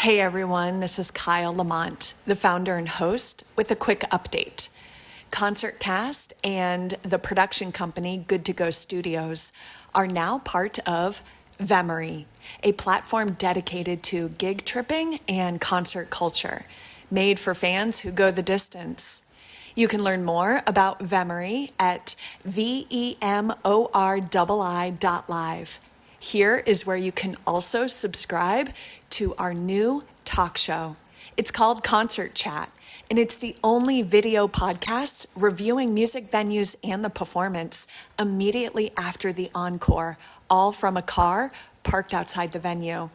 Hey everyone, this is Kyle Lamont, the founder and host, with a quick update. ConcertCast and the production company Good to Go Studios are now part of VEMORii, a platform dedicated to gig tripping and concert culture, made for fans who go the distance. You can learn more about VEMORii at VEMORii.live. Here is where you can also subscribe to our new talk show. It's called Concert Chat, and it's the only video podcast reviewing music venues and the performance immediately after the encore, all from a car parked outside the venue.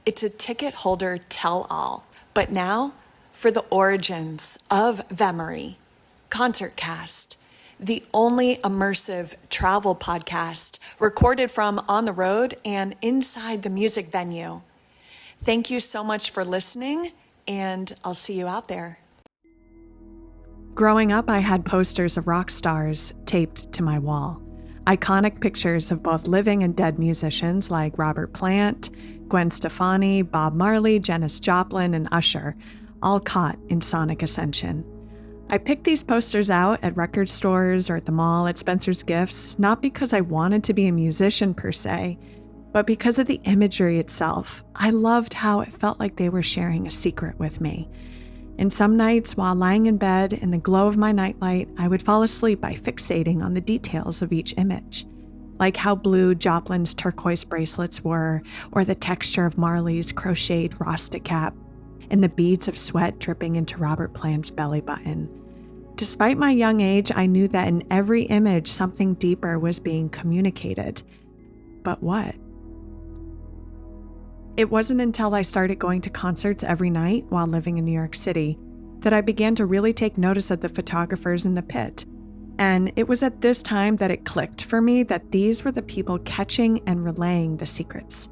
It's a ticket holder tell-all, but now for the origins of VEMORii, ConcertCast, the only immersive travel podcast recorded from on the road and inside the music venue. Thank you so much for listening, and I'll see you out there. Growing up, I had posters of rock stars taped to my wall. Iconic pictures of both living and dead musicians like Robert Plant, Gwen Stefani, Bob Marley, Janis Joplin, and Usher, all caught in sonic ascension. I picked these posters out at record stores or at the mall at Spencer's Gifts, not because I wanted to be a musician per se, but because of the imagery itself. I loved how it felt like they were sharing a secret with me. And some nights, while lying in bed in the glow of my nightlight, I would fall asleep by fixating on the details of each image, like how blue Joplin's turquoise bracelets were, or the texture of Marley's crocheted Rasta cap, and the beads of sweat dripping into Robert Plant's belly button. Despite my young age, I knew that in every image, something deeper was being communicated. But what? It wasn't until I started going to concerts every night while living in New York City that I began to really take notice of the photographers in the pit. And it was at this time that it clicked for me that these were the people catching and relaying the secrets.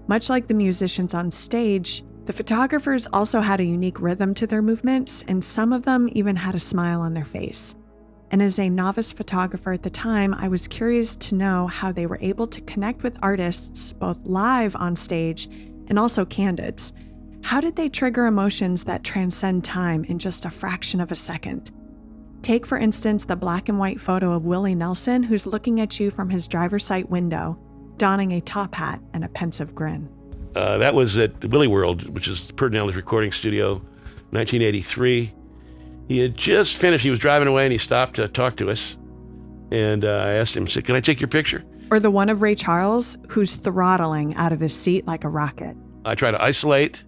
Much like the musicians on stage, the photographers also had a unique rhythm to their movements, and some of them even had a smile on their face. And as a novice photographer at the time, I was curious to know how they were able to connect with artists both live on stage and also candids. How did they trigger emotions that transcend time in just a fraction of a second? Take, for instance, the black and white photo of Willie Nelson, who's looking at you from his driver's side window, donning a top hat and a pensive grin. That was at the Willie World, which is Perdinelli's recording studio, 1983. He had just finished. He was driving away, and he stopped to talk to us. And I asked him, "Can I take your picture?" Or the one of Ray Charles, who's throttling out of his seat like a rocket. I try to isolate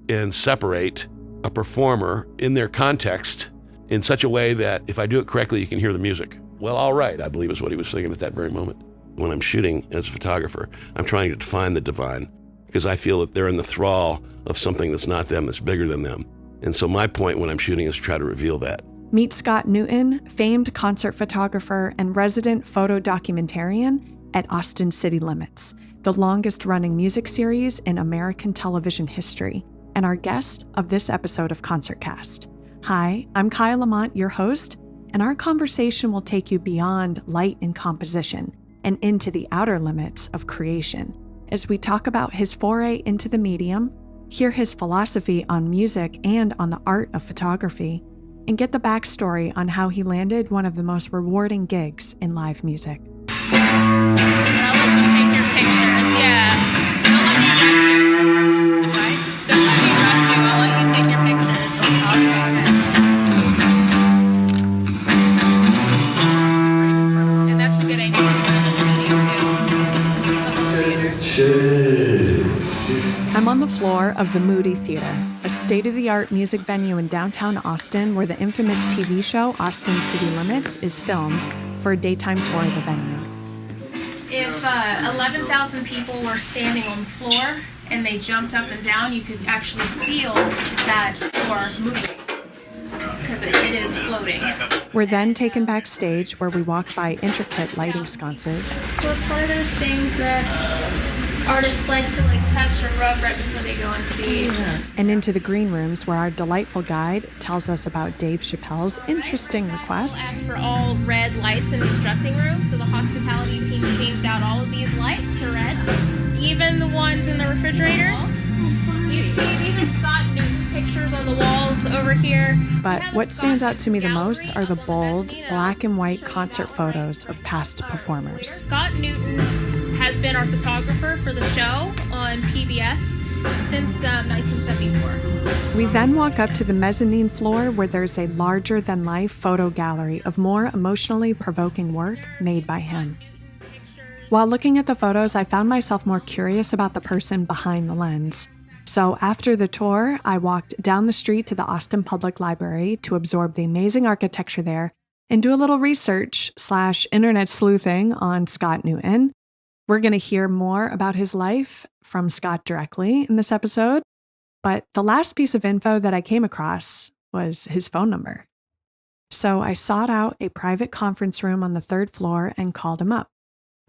and separate a performer in their context in such a way that if I do it correctly, you can hear the music. Well, all right, I believe is what he was thinking at that very moment. When I'm shooting as a photographer, I'm trying to define the divine, because I feel that they're in the thrall of something that's not them, that's bigger than them. And so my point when I'm shooting is to try to reveal that. Meet Scott Newton, famed concert photographer and resident photo documentarian at Austin City Limits, the longest-running music series in American television history, and our guest of this episode of ConcertCast. Hi, I'm Kyle Lamont, your host, and our conversation will take you beyond light and composition and into the outer limits of creation, as we talk about his foray into the medium, hear his philosophy on music and on the art of photography, and get the backstory on how he landed one of the most rewarding gigs in live music. I'll let you take your pictures, yeah. Don't let me rush you. What? Don't let me rush you. I'll let you take your pictures. Okay. And that's a good angle for the seating, too. I'm on the floor of the Moody Theater, a state-of-the-art music venue in downtown Austin where the infamous TV show Austin City Limits is filmed for a daytime tour of the venue. If 11,000 people were standing on the floor and they jumped up and down, you could actually feel that floor moving because it is floating. We're then taken backstage where we walk by intricate lighting sconces. So it's one of those things that artists like to touch or rub right before they go on stage. And into the green rooms where our delightful guide tells us about Dave Chappelle's interesting request. For all red lights in these dressing rooms, so the hospitality team changed out all of these lights to red. Even the ones in the refrigerator. You see, these some Scott Newton pictures on the walls over here. But what stands out to me the most are the bold, black and white concert photos of past performers. Scott Newton has been our photographer for the show on PBS since 1974. We then walk up to the mezzanine floor where there's a larger-than-life photo gallery of more emotionally provoking work made by him. While looking at the photos, I found myself more curious about the person behind the lens. So after the tour, I walked down the street to the Austin Public Library to absorb the amazing architecture there and do a little research/internet sleuthing on Scott Newton. We're going to hear more about his life from Scott directly in this episode, but the last piece of info that I came across was his phone number. So I sought out a private conference room on the 3rd floor and called him up.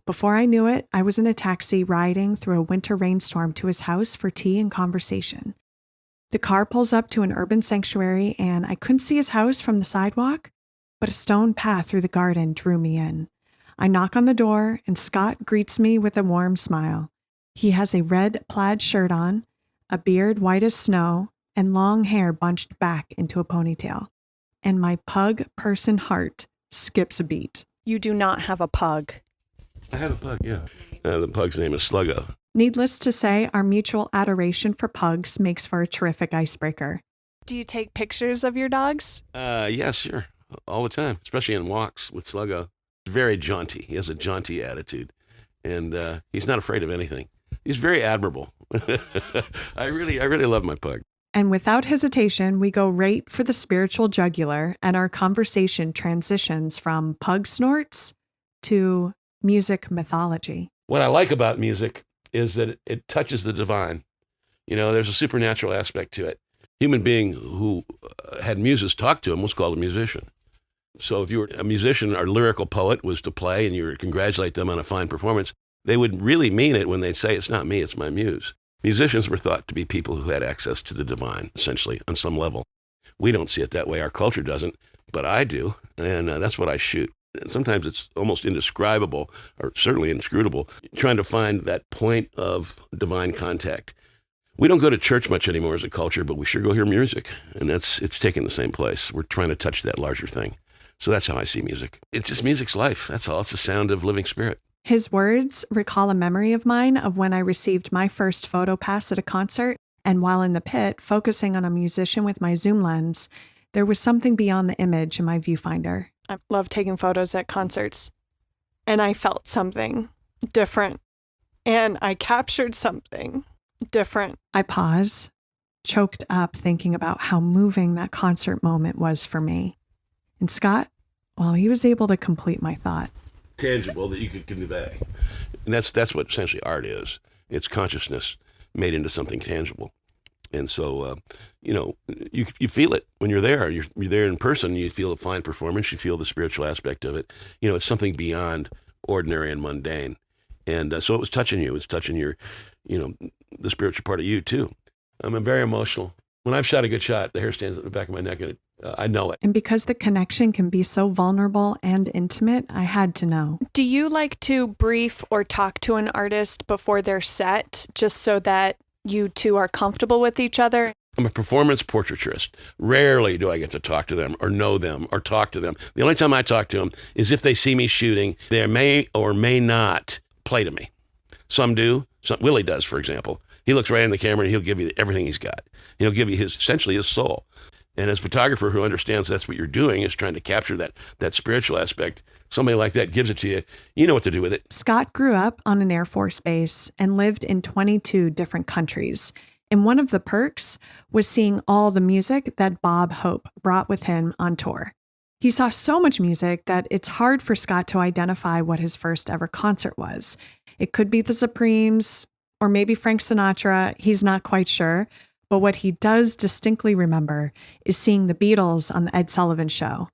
Before I knew it, I was in a taxi riding through a winter rainstorm to his house for tea and conversation. The car pulls up to an urban sanctuary, and I couldn't see his house from the sidewalk, but a stone path through the garden drew me in. I knock on the door, and Scott greets me with a warm smile. He has a red plaid shirt on, a beard white as snow, and long hair bunched back into a ponytail. And my pug person heart skips a beat. You do not have a pug. I have a pug, yeah. The pug's name is Sluggo. Needless to say, our mutual adoration for pugs makes for a terrific icebreaker. Do you take pictures of your dogs? Yeah, sure. All the time, especially in walks with Sluggo. Very jaunty. He has a jaunty attitude. And he's not afraid of anything. He's very admirable. I really love my pug. And without hesitation, we go right for the spiritual jugular, and our conversation transitions from pug snorts to music mythology. What I like about music is that it touches the divine. You know, there's a supernatural aspect to it. Human being who had muses talk to him was called a musician. So if you were a musician or lyrical poet was to play and you were to congratulate them on a fine performance, they would really mean it when they'd say, it's not me, it's my muse. Musicians were thought to be people who had access to the divine, essentially, on some level. We don't see it that way. Our culture doesn't, but I do, and that's what I shoot. Sometimes it's almost indescribable, or certainly inscrutable, trying to find that point of divine contact. We don't go to church much anymore as a culture, but we sure go hear music, and it's taking the same place. We're trying to touch that larger thing. So that's how I see music. It's just music's life. That's all. It's the sound of living spirit. His words recall a memory of mine of when I received my first photo pass at a concert, and while in the pit, focusing on a musician with my zoom lens, there was something beyond the image in my viewfinder. I love taking photos at concerts, and I felt something different, and I captured something different. I pause, choked up thinking about how moving that concert moment was for me. And Scott, well, he was able to complete my thought. Tangible that you could convey. And that's what essentially art is. It's consciousness made into something tangible. And so, you feel it when you're there. You're there in person. You feel a fine performance. You feel the spiritual aspect of it. You know, it's something beyond ordinary and mundane. And so it was touching you. It was touching your, the spiritual part of you too. I'm very emotional. When I've shot a good shot, the hair stands at the back of my neck, and I know it. And because the connection can be so vulnerable and intimate, I had to know. Do you like to brief or talk to an artist before their set, just so that you two are comfortable with each other? I'm a performance portraiturist. Rarely do I get to talk to them or know them or talk to them. The only time I talk to them is if they see me shooting. They may or may not play to me. Some do. Willie does, for example. He looks right in the camera and he'll give you everything he's got. He'll give you essentially his soul. And as a photographer who understands that's what you're doing, is trying to capture that spiritual aspect, somebody like that gives it to you, you know what to do with it. Scott grew up on an Air Force base and lived in 22 different countries. And one of the perks was seeing all the music that Bob Hope brought with him on tour. He saw so much music that it's hard for Scott to identify what his first ever concert was. It could be the Supremes or maybe Frank Sinatra. He's not quite sure. But what he does distinctly remember is seeing the Beatles on the Ed Sullivan Show.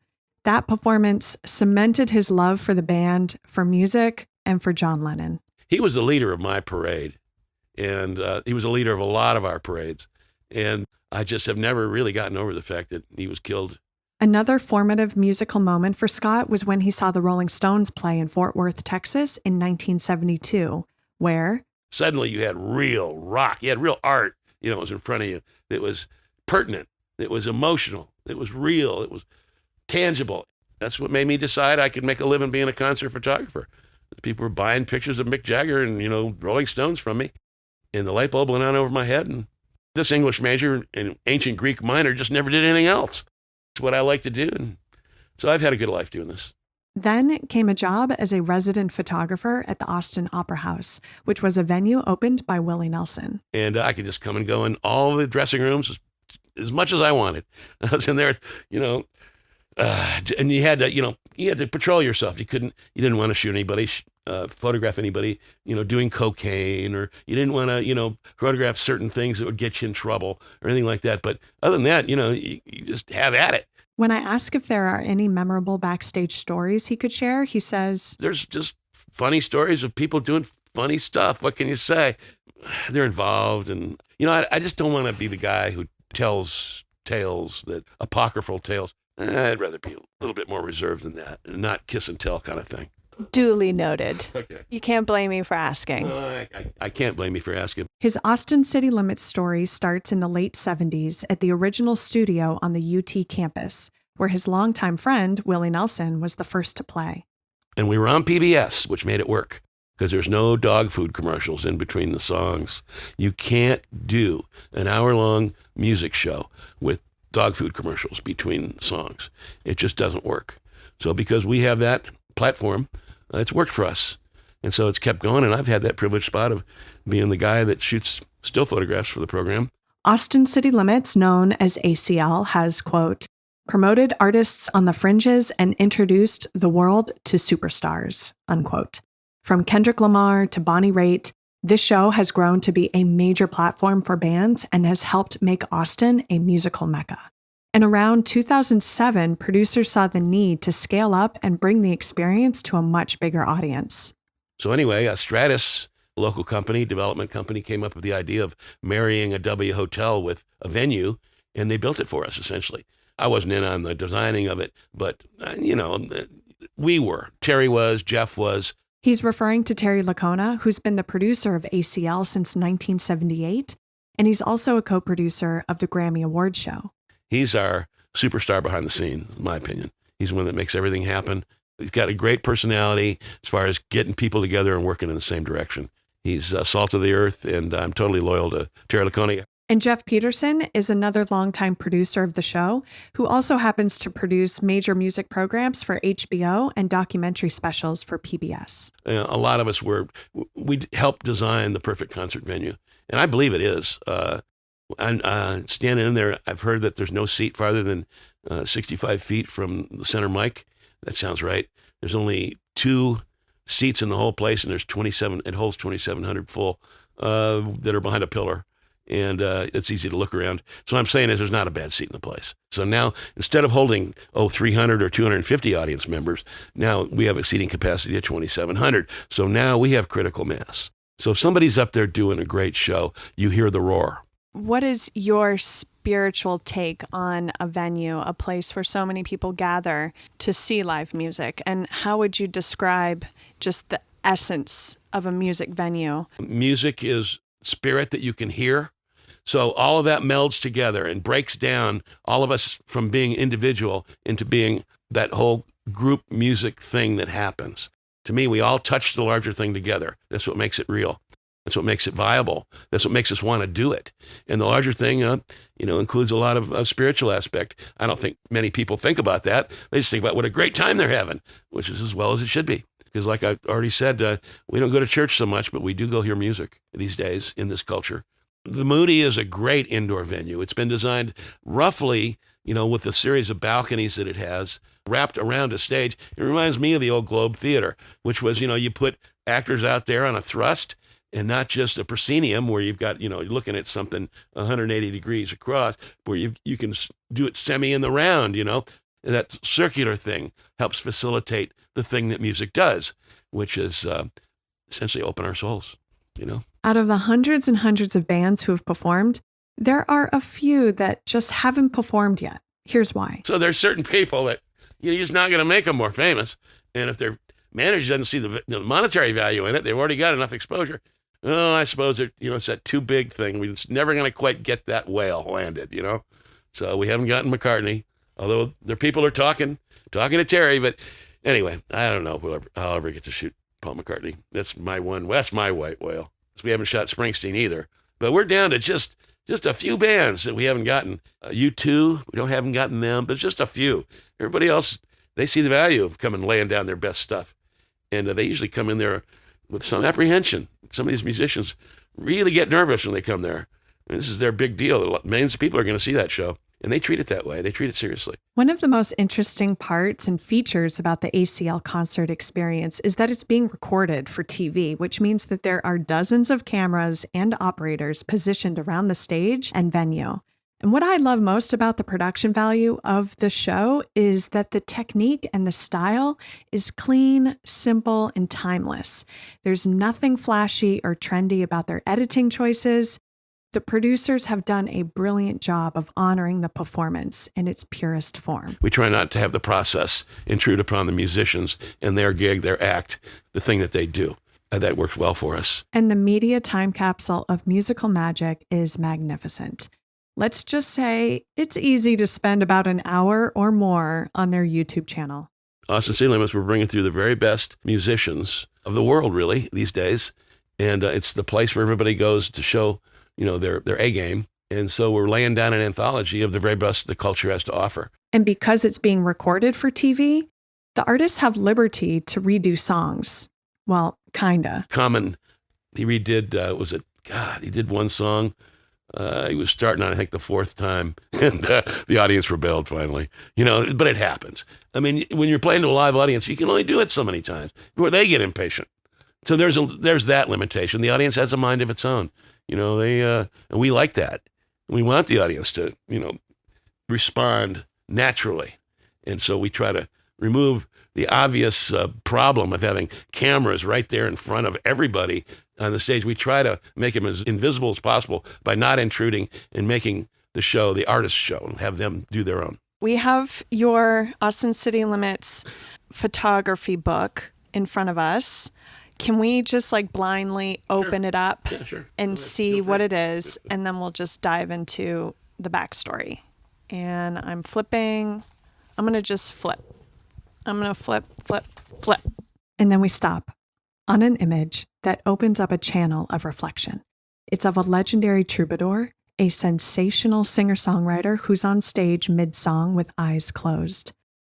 That performance cemented his love for the band, for music, and for John Lennon. He was the leader of my parade, and he was a leader of a lot of our parades. And I just have never really gotten over the fact that he was killed. Another formative musical moment for Scott was when he saw the Rolling Stones play in Fort Worth, Texas in 1972, where... Suddenly you had real rock, you had real art was in front of you, that was pertinent, that was emotional, that was real, it was tangible. That's what made me decide I could make a living being a concert photographer. People were buying pictures of Mick Jagger and, Rolling Stones from me. And the light bulb went on over my head. And this English major and ancient Greek minor just never did anything else. It's what I like to do. And so I've had a good life doing this. Then came a job as a resident photographer at the Austin Opera House, which was a venue opened by Willie Nelson. And I could just come and go in all the dressing rooms as much as I wanted. I was in there, and you had to patrol yourself. You didn't want to shoot anybody, photograph anybody, doing cocaine, or you didn't want to, photograph certain things that would get you in trouble or anything like that. But other than that, you just have at it. When I ask if there are any memorable backstage stories he could share, he says, there's just funny stories of people doing funny stuff. What can you say? They're involved. And, I just don't want to be the guy who tells tales, apocryphal tales. I'd rather be a little bit more reserved than that, and not kiss and tell kind of thing. Duly noted. Okay. You can't blame me for asking. I can't blame you for asking. His Austin City Limits story starts in the late 70s at the original studio on the UT campus, where his longtime friend, Willie Nelson, was the first to play. And we were on PBS, which made it work, because there's no dog food commercials in between the songs. You can't do an hour-long music show with dog food commercials between songs. It just doesn't work. So because we have that platform, it's worked for us. And so it's kept going, and I've had that privileged spot of being the guy that shoots still photographs for the program. Austin City Limits, known as ACL, has, quote, promoted artists on the fringes and introduced the world to superstars, unquote. From Kendrick Lamar to Bonnie Raitt, this show has grown to be a major platform for bands and has helped make Austin a musical mecca. And around 2007, producers saw the need to scale up and bring the experience to a much bigger audience. So anyway, Stratus, a local company, development company, came up with the idea of marrying a W hotel with a venue, and they built it for us, essentially. I wasn't in on the designing of it, but, we were. Terry was, Jeff was. He's referring to Terry Lacona, who's been the producer of ACL since 1978, and he's also a co-producer of the Grammy Awards show. He's our superstar behind the scenes, in my opinion. He's the one that makes everything happen. He's got a great personality as far as getting people together and working in the same direction. He's salt of the earth, and I'm totally loyal to Terry Lacona. And Jeff Peterson is another longtime producer of the show, who also happens to produce major music programs for HBO and documentary specials for PBS. A lot of us we helped design the perfect concert venue, and I believe it is. I'm standing in there. I've heard that there's no seat farther than 65 feet from the center mic. That sounds right. There's only 2 seats in the whole place, and there's 27. It holds 2,700 full that are behind a pillar. And it's easy to look around. So I'm saying is there's not a bad seat in the place. So now, instead of holding, 300 or 250 audience members, now we have a seating capacity of 2,700. So now we have critical mass. So if somebody's up there doing a great show, you hear the roar. What is your spiritual take on a venue, a place where so many people gather to see live music? And how would you describe just the essence of a music venue? Music is spirit that you can hear. So all of that melds together and breaks down all of us from being individual into being that whole group music thing that happens. To me, we all touch the larger thing together. That's what makes it real. That's what makes it viable. That's what makes us want to do it. And the larger thing, includes a lot of spiritual aspect. I don't think many people think about that. They just think about what a great time they're having, which is as well as it should be. Because like I already said, we don't go to church so much, but we do go hear music these days in this culture. The VEMORii is a great indoor venue. It's been designed roughly, with the series of balconies that it has wrapped around a stage. It reminds me of the old Globe Theater, which was, you put actors out there on a thrust and not just a proscenium where you've got, you're looking at something 180 degrees across, where you can do it semi in the round, And that circular thing helps facilitate the thing that music does, which is essentially open our souls, Out of the hundreds and hundreds of bands who have performed, there are a few that just haven't performed yet. Here's why. So there's certain people that you're just not going to make them more famous. And if their manager doesn't see the monetary value in it, they've already got enough exposure. Oh, I suppose it's that too big thing. We're never going to quite get that whale landed. So we haven't gotten McCartney, although their people are talking to Terry. But anyway, I don't know if I'll ever get to shoot Paul McCartney. That's my white whale. We haven't shot Springsteen either. But we're down to just a few bands that we haven't gotten. U2, haven't gotten them, but just a few. Everybody else, they see the value of coming laying down their best stuff. And they usually come in there with some apprehension. Some of these musicians really get nervous when they come there. This is their big deal. Millions of people are going to see that show. And they treat it that way. They treat it seriously. One of the most interesting parts and features about the ACL concert experience is that it's being recorded for TV, which means that there are dozens of cameras and operators positioned around the stage and venue. And what I love most about the production value of the show is that the technique and the style is clean, simple, and timeless. There's nothing flashy or trendy about their editing choices. The producers have done a brilliant job of honoring the performance in its purest form. We try not to have the process intrude upon the musicians and their gig, their act, the thing that they do. And that works well for us. And the media time capsule of musical magic is magnificent. Let's just say it's easy to spend about an hour or more on their YouTube channel. Austin City Limits, we're bringing through the very best musicians of the world, really, these days. And it's the place where everybody goes to show their A game. And so we're laying down an anthology of the very best the culture has to offer. And because it's being recorded for TV, the artists have liberty to redo songs. Well, kinda. Common, he redid, he did one song. He was starting on, I think, the fourth time, and the audience rebelled finally. But it happens. I mean, when you're playing to a live audience, you can only do it so many times before they get impatient. So there's that limitation. The audience has a mind of its own. And we like that. We want the audience to, respond naturally. And so we try to remove the obvious problem of having cameras right there in front of everybody on the stage. We try to make them as invisible as possible by not intruding and making the show the artist's show and have them do their own. We have your Austin City Limits photography book in front of us. Can we just blindly open it up and see what it is? And then we'll just dive into the backstory. And I'm flipping. I'm going to just flip. I'm going to flip. And then we stop on an image that opens up a channel of reflection. It's of a legendary troubadour, a sensational singer-songwriter who's on stage mid-song with eyes closed.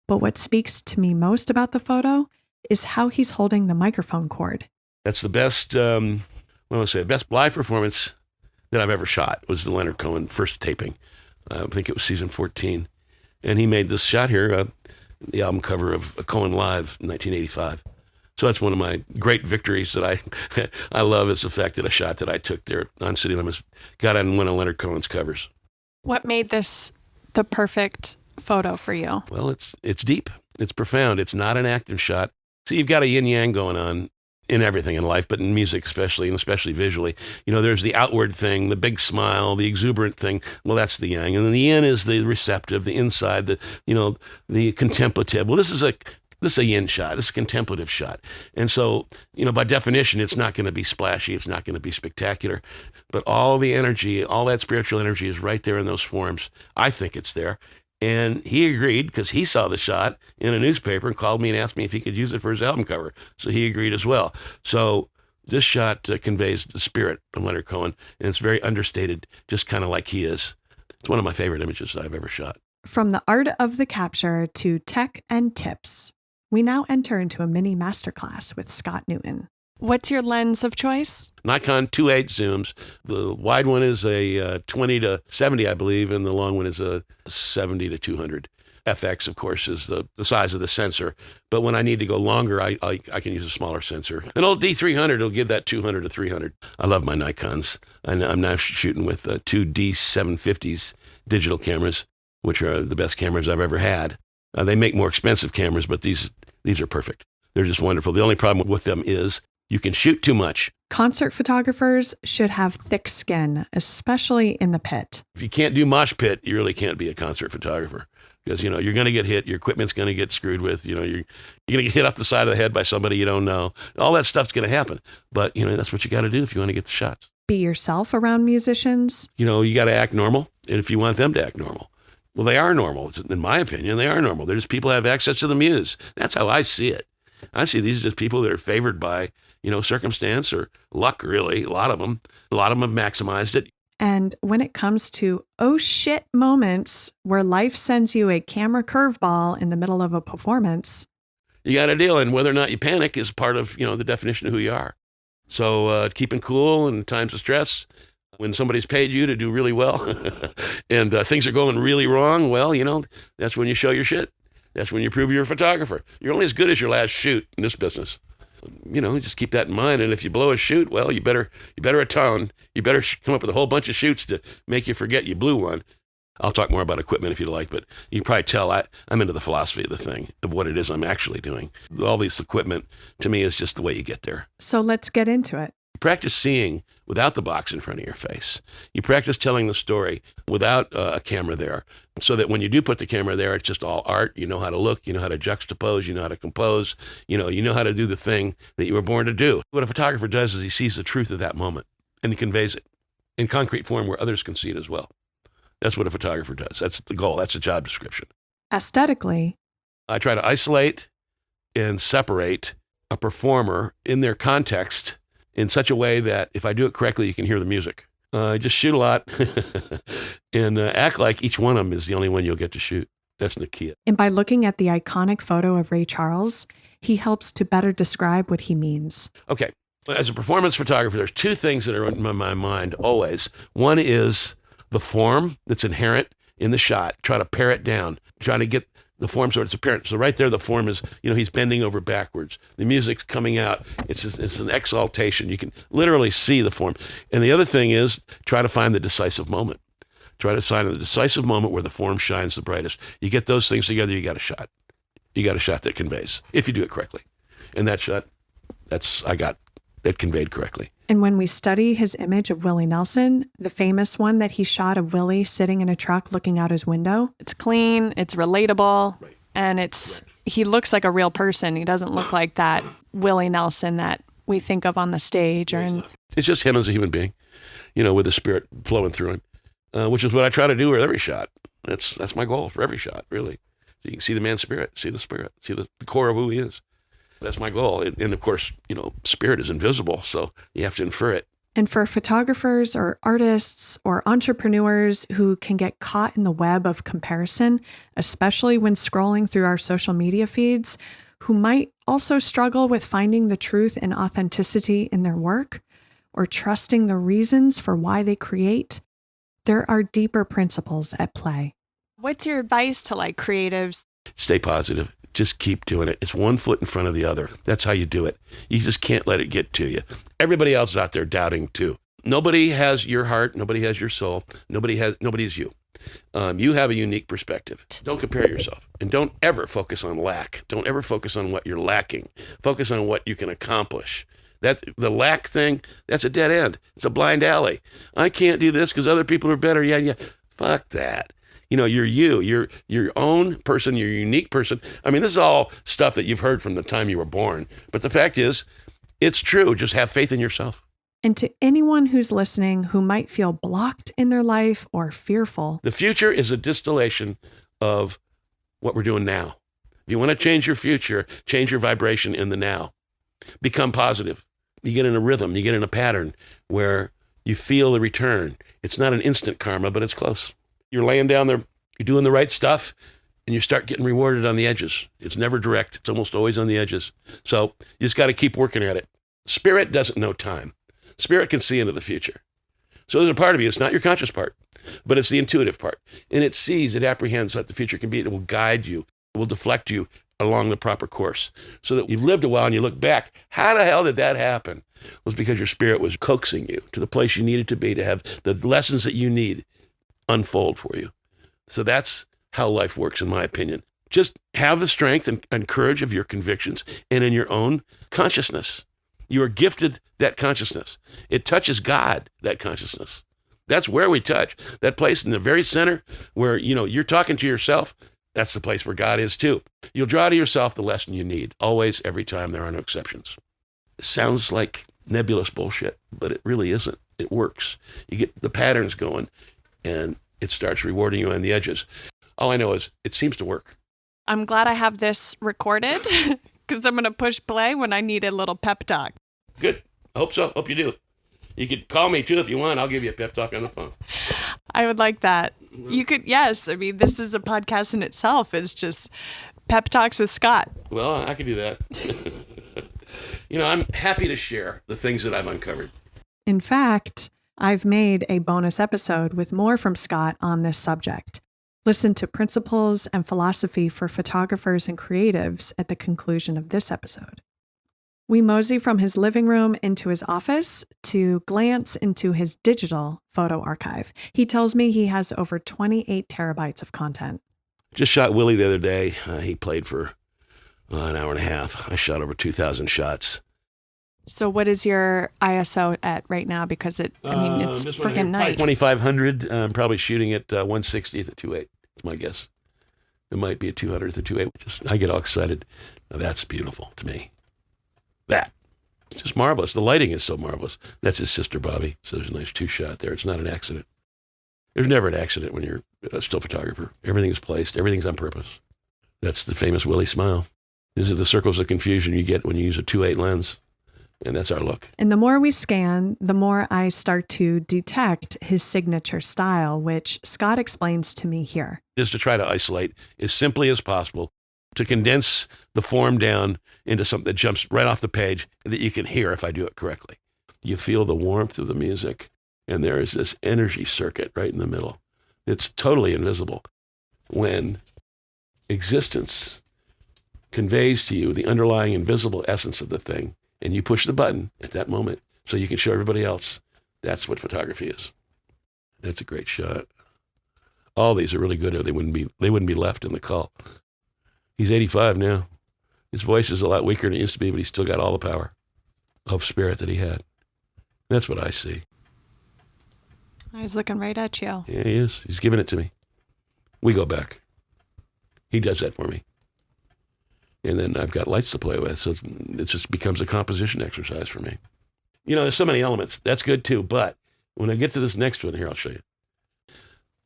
But what speaks to me most about the photo is how he's holding the microphone cord. That's the best, best live performance that I've ever shot was the Leonard Cohen first taping. I think it was season 14. And he made this shot here, the album cover of Cohen Live in 1985. So that's one of my great victories that I love is the fact that a shot that I took there on City Limits got on one of Leonard Cohen's covers. What made this the perfect photo for you? Well, it's deep. It's profound. It's not an active shot. So you've got a yin-yang going on in everything in life, but in music especially, and especially visually. There's the outward thing, the big smile, the exuberant thing. Well, that's the yang. And then the yin is the receptive, the inside, the contemplative. Well, this is a yin shot. This is a contemplative shot. And so, by definition, it's not going to be splashy. It's not going to be spectacular. But all the energy, all that spiritual energy is right there in those forms. I think it's there. And he agreed because he saw the shot in a newspaper and called me and asked me if he could use it for his album cover. So he agreed as well. So this shot conveys the spirit of Leonard Cohen, and it's very understated, just kind of like he is. It's one of my favorite images that I've ever shot. From the art of the capture to tech and tips, we now enter into a mini masterclass with Scott Newton. What's your lens of choice? Nikon 2.8 zooms. The wide one is a 20 to 70, I believe, and the long one is a 70 to 200. FX, of course, is the size of the sensor. But when I need to go longer, I can use a smaller sensor. An old D300 will give that 200 to 300. I love my Nikons. I'm now shooting with two D750s digital cameras, which are the best cameras I've ever had. They make more expensive cameras, but these are perfect. They're just wonderful. The only problem with them is you can shoot too much. Concert photographers should have thick skin, especially in the pit. If you can't do mosh pit, you really can't be a concert photographer. because, you're going to get hit. Your equipment's going to get screwed with. You're going to get hit up the side of the head by somebody you don't know. All that stuff's going to happen. But, that's what you got to do if you want to get the shots. Be yourself around musicians. You got to act normal. And if you want them to act normal, well, they are normal. In my opinion, they are normal. They're just people who have access to the muse. That's how I see it. I see these as just people that are favored by, circumstance or luck, really. A lot of them have maximized it. And when it comes to oh shit moments where life sends you a camera curveball in the middle of a performance, you got to deal. And whether or not you panic is part of, the definition of who you are. So keeping cool in times of stress, when somebody's paid you to do really well and things are going really wrong, well, that's when you show your shit. That's when you prove you're a photographer. You're only as good as your last shoot in this business. Just keep that in mind. And if you blow a shoot, well, you better atone. You better come up with a whole bunch of shoots to make you forget you blew one. I'll talk more about equipment if you'd like, but you can probably tell I'm into the philosophy of the thing, of what it is I'm actually doing. All this equipment, to me, is just the way you get there. So let's get into it. Practice seeing without the box in front of your face. You practice telling the story without a camera there, so that when you do put the camera there, it's just all art. You know how to look, you know how to juxtapose, you know how to compose, you know how to do the thing that you were born to do. What a photographer does is he sees the truth of that moment and he conveys it in concrete form where others can see it as well. That's what a photographer does. That's the goal. That's the job description. Aesthetically, I try to isolate and separate a performer in their context in such a way that if I do it correctly, you can hear the music. Just shoot a lot and act like each one of them is the only one you'll get to shoot. That's the key. and by looking at the iconic photo of Ray Charles, he helps to better describe what he means. Okay. As a performance photographer, there's two things that are in my mind always. One is the form that's inherent in the shot. Try to pare it down. Trying to get the form so it's apparent. So right there, the form is, he's bending over backwards. The music's coming out. It's an exaltation. You can literally see the form. And the other thing is try to find the decisive moment. Try to find the decisive moment where the form shines the brightest. You get those things together, you got a shot. You got a shot that conveys, if you do it correctly. And that shot, I got it conveyed correctly. And when we study his image of Willie Nelson, the famous one that he shot of Willie sitting in a truck looking out his window, It's clean, it's relatable, Right. and he looks like a real person. He doesn't look like that Willie Nelson that we think of on the stage or in. It's just him as a human being, with the spirit flowing through him, which is what I try to do with every shot. That's my goal for every shot, really. So you can see the man's spirit, see the core of who he is. That's my goal. And of course, spirit is invisible, so you have to infer it. And for photographers or artists or entrepreneurs who can get caught in the web of comparison, especially when scrolling through our social media feeds, who might also struggle with finding the truth and authenticity in their work or trusting the reasons for why they create, there are deeper principles at play. What's your advice to creatives? Stay positive. Just keep doing it. It's one foot in front of the other. That's how you do it. You just can't let it get to you. Everybody else is out there doubting too. Nobody has your heart. Nobody has your soul. Nobody's you. You have a unique perspective. Don't compare yourself, and don't ever focus on lack. Don't ever focus on what you're lacking. Focus on what you can accomplish. That the lack thing, that's a dead end. It's a blind alley. I can't do this because other people are better. Yeah. Fuck that. You're you're your own person, you're a unique person. I mean, this is all stuff that you've heard from the time you were born. But the fact is, it's true. Just have faith in yourself. And to anyone who's listening who might feel blocked in their life or fearful, The future is a distillation of what we're doing now. If you want to change your future, change your vibration in the now. Become positive. You get in a rhythm, you get in a pattern where you feel the return. It's not an instant karma, but it's close. You're laying down there, you're doing the right stuff, and you start getting rewarded on the edges. It's never direct. It's almost always on the edges. So you just got to keep working at it. Spirit doesn't know time. Spirit can see into the future. So there's a part of you, it's not your conscious part, but it's the intuitive part. And it sees, it apprehends what the future can be. It will guide you. It will deflect you along the proper course. So that you've lived a while and you look back, how the hell did that happen? It was because your spirit was coaxing you to the place you needed to be to have the lessons that you need unfold for you. So that's how life works, in my opinion. Just have the strength and courage of your convictions and in your own consciousness. You are gifted that consciousness. It touches God, that consciousness. That's where we touch. That place in the very center where, you're talking to yourself. That's the place where God is too. You'll draw to yourself the lesson you need, always, every time. There are no exceptions. It sounds like nebulous bullshit, but it really isn't. It works. You get the patterns going, and it starts rewarding you on the edges. All I know is it seems to work. I'm glad I have this recorded because I'm going to push play when I need a little pep talk. Good. I hope so. Hope you do. You could call me too if you want. I'll give you a pep talk on the phone. I would like that. You could, yes. I mean, this is a podcast in itself. It's just pep talks with Scott. Well, I could do that. I'm happy to share the things that I've uncovered. In fact, I've made a bonus episode with more from Scott on this subject. Listen to Principles and Philosophy for Photographers and Creatives at the conclusion of this episode. We mosey from his living room into his office to glance into his digital photo archive. He tells me he has over 28 terabytes of content. Just shot Willie the other day. He played for an hour and a half. I shot over 2,000 shots. So what is your ISO at right now? Because it's freaking night. 2,500. I'm probably shooting at 1/60th at 2.8. That's my guess. It might be a 200th at 2.8. I get all excited. Now that's beautiful to me. That. It's just marvelous. The lighting is so marvelous. That's his sister, Bobby. So there's a nice 2-shot there. It's not an accident. There's never an accident when you're a still photographer. Everything is placed. Everything's on purpose. That's the famous Willie smile. These are the circles of confusion you get when you use a 2.8 lens. And that's our look. And the more we scan, the more I start to detect his signature style, which Scott explains to me here. Is to try to isolate as simply as possible, to condense the form down into something that jumps right off the page that you can hear if I do it correctly. You feel the warmth of the music, and there is this energy circuit right in the middle. It's totally invisible. When existence conveys to you the underlying invisible essence of the thing, and you push the button at that moment so you can show everybody else, that's what photography is. That's a great shot. All these are really good, or they wouldn't be left in the call. He's 85 now. His voice is a lot weaker than it used to be, but he's still got all the power of spirit that he had. That's what I see. He's looking right at you. Yeah, he is. He's giving it to me. We go back. He does that for me. And then I've got lights to play with, so it just becomes a composition exercise for me. There's so many elements. That's good too, but when I get to this next one here, I'll show you.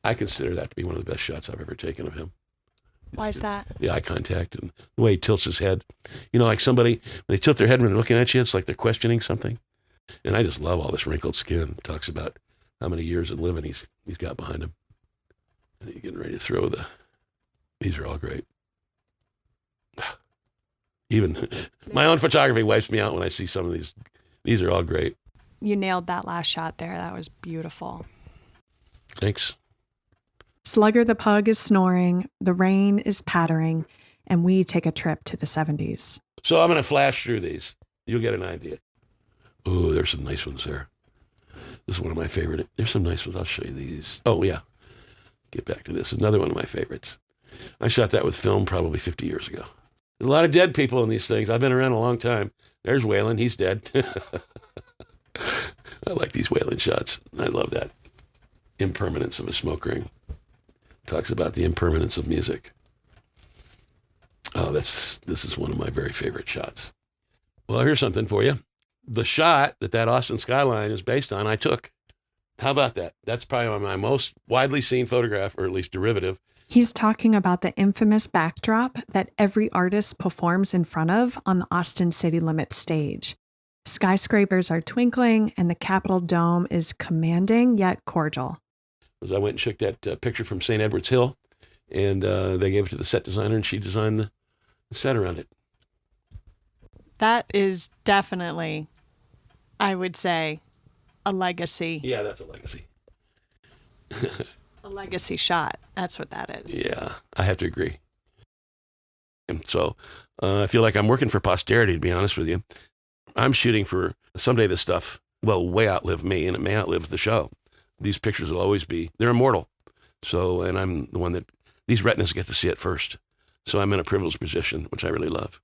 I consider that to be one of the best shots I've ever taken of him. Why is that? The eye contact and the way he tilts his head. Like somebody, when they tilt their head when they're looking at you, it's like they're questioning something. And I just love all this wrinkled skin. It talks about how many years of living he's got behind him. And he's getting ready to throw these are all great. Even my own photography wipes me out when I see some of these. These are all great. You nailed that last shot there. That was beautiful. Thanks. Slugger the pug is snoring, the rain is pattering, and we take a trip to the 70s. So I'm going to flash through these. You'll get an idea. Oh, there's some nice ones there. This is one of my favorite. There's some nice ones. I'll show you these. Oh, yeah. Get back to this. Another one of my favorites. I shot that with film probably 50 years ago. There's a lot of dead people in these things. I've been around a long time. There's Waylon. He's dead. I like these Waylon shots. I love that impermanence of a smoke ring. Talks about the impermanence of music. Oh, this is one of my very favorite shots. Well, here's something for you. The shot that Austin skyline is based on, I took. How about that? That's probably my most widely seen photograph, or at least derivative. He's talking about the infamous backdrop that every artist performs in front of on the Austin City Limits stage. Skyscrapers are twinkling, and the Capitol Dome is commanding yet cordial. I went and took that picture from St. Edward's Hill, and they gave it to the set designer, and she designed the set around it. That is definitely, I would say, a legacy. Yeah, that's a legacy. A legacy shot. That's what that is. Yeah, I have to agree. And so I feel like I'm working for posterity, to be honest with you. I'm shooting for someday this stuff will way outlive me, and it may outlive the show. These pictures will always be, they're immortal. So, and I'm the one that, these retinas get to see it first. So I'm in a privileged position, which I really love.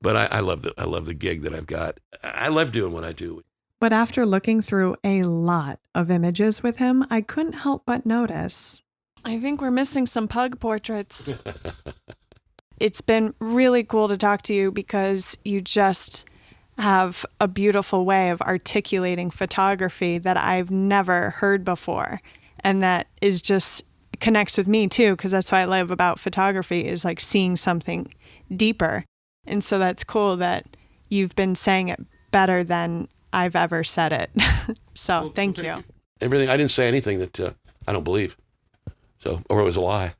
But I love the gig that I've got. I love doing what I do. But after looking through a lot of images with him, I couldn't help but notice. I think we're missing some pug portraits. It's been really cool to talk to you because you just have a beautiful way of articulating photography that I've never heard before. And that is just connects with me too, because that's what I love about photography is like seeing something deeper. And so that's cool that you've been saying it better than I've ever said it. So thank you. Everything, I didn't say anything that I don't believe. So, or it was a lie.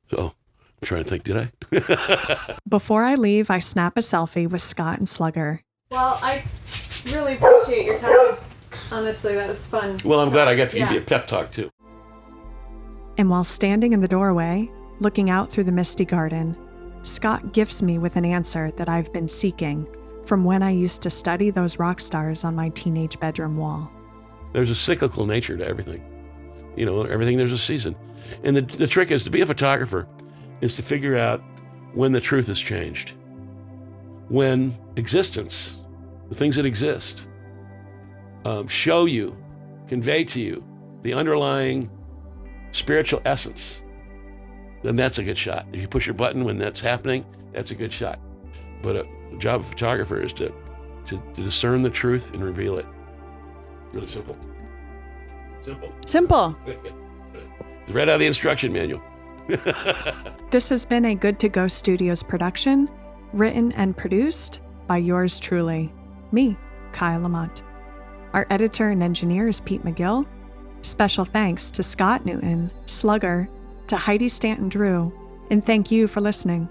So I'm trying to think, did I? Before I leave, I snap a selfie with Scott and Slugger. Well, I really appreciate your time. Honestly, that was fun. Well, I'm glad I got to give you a pep talk too. And while standing in the doorway, looking out through the misty garden, Scott gifts me with an answer that I've been seeking from when I used to study those rock stars on my teenage bedroom wall. There's a cyclical nature to everything. You know, everything there's a season. And the trick is to be a photographer is to figure out when the truth has changed. When existence, the things that exist, show you, convey to you the underlying spiritual essence, then that's a good shot. If you push your button when that's happening, that's a good shot. But the job of a photographer is to discern the truth and reveal it. Really simple. Simple. Read out of the instruction manual. This has been a Good to Go Studios production, written and produced by yours truly, me, Kyle Lamont. Our editor and engineer is Pete McGill. Special thanks to Scott Newton, Slugger, to Heidi Stanton Drew, and thank you for listening.